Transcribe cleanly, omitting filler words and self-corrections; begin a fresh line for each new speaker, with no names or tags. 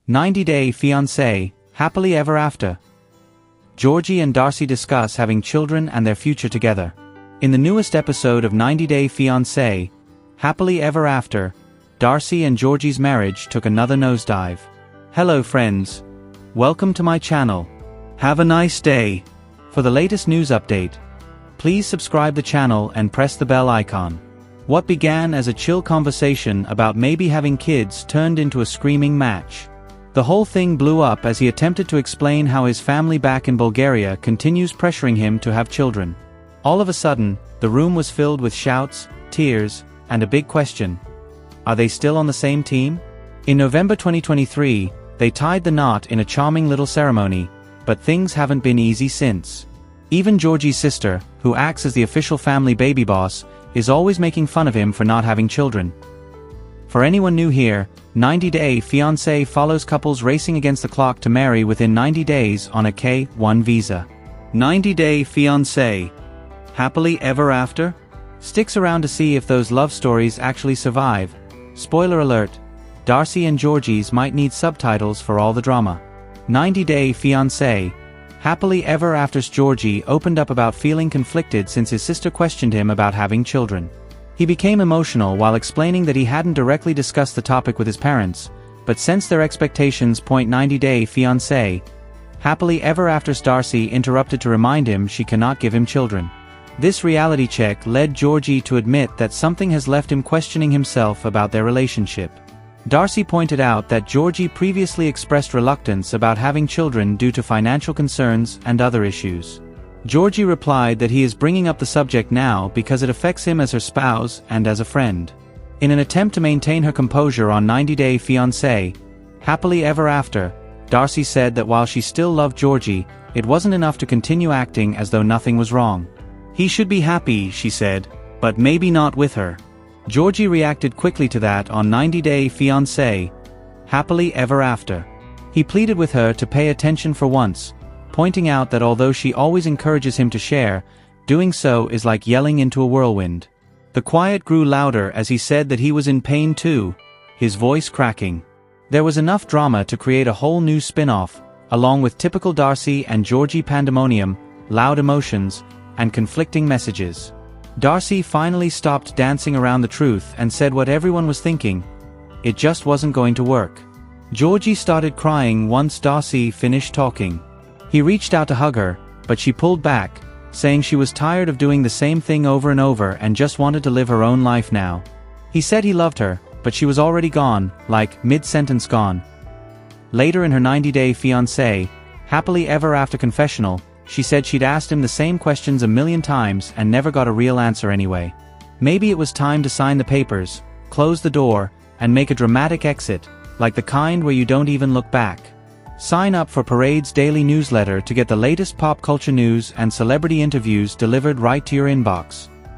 90-Day Fiancé, Happily Ever After. Georgi and Darcy discuss having children and their future together. In the newest episode of 90-Day Fiancé, Happily Ever After, Darcy and Georgi's marriage took another nosedive. Hello friends. Welcome to my channel. Have a nice day. For the latest news update, please subscribe the channel and press the bell icon. What began as a chill conversation about maybe having kids turned into a screaming match. The whole thing blew up as he attempted to explain how his family back in Bulgaria continues pressuring him to have children. All of a sudden, the room was filled with shouts, tears, and a big question. Are they still on the same team? In November 2023, they tied the knot in a charming little ceremony, but things haven't been easy since. Even Georgi's sister, who acts as the official family baby boss, is always making fun of him for not having children. For anyone new here, 90-Day Fiancé follows couples racing against the clock to marry within 90 days on a K-1 visa. 90-Day Fiancé, Happily Ever After? Sticks around to see if those love stories actually survive. Spoiler alert, Darcy and Georgi's might need subtitles for all the drama. 90-Day Fiancé, Happily Ever After's Georgi opened up about feeling conflicted since his sister questioned him about having children. He became emotional while explaining that he hadn't directly discussed the topic with his parents, but sensed their expectations. 90-Day Fiancé, Happily Ever After's Darcy interrupted to remind him she cannot give him children. This reality check led Georgi to admit that something has left him questioning himself about their relationship. Darcy pointed out that Georgi previously expressed reluctance about having children due to financial concerns and other issues. Georgi replied that he is bringing up the subject now because it affects him as her spouse and as a friend. In an attempt to maintain her composure on 90-Day Fiancé, Happily Ever After, Darcy said that while she still loved Georgi, it wasn't enough to continue acting as though nothing was wrong. He should be happy, she said, but maybe not with her. Georgi reacted quickly to that on 90-Day Fiancé, Happily Ever After. He pleaded with her to pay attention for once, pointing out that although she always encourages him to share, doing so is like yelling into a whirlwind. The quiet grew louder as he said that he was in pain too, his voice cracking. There was enough drama to create a whole new spin-off, along with typical Darcy and Georgi pandemonium, loud emotions, and conflicting messages. Darcy finally stopped dancing around the truth and said what everyone was thinking. It just wasn't going to work. Georgi started crying once Darcy finished talking. He reached out to hug her, but she pulled back, saying she was tired of doing the same thing over and over and just wanted to live her own life now. He said he loved her, but she was already gone, like mid-sentence gone. Later in her 90-Day Fiancé, Happily Ever After confessional, she said she'd asked him the same questions a million times and never got a real answer anyway. Maybe it was time to sign the papers, close the door, and make a dramatic exit, like the kind where you don't even look back. Sign up for Parade's daily newsletter to get the latest pop culture news and celebrity interviews delivered right to your inbox.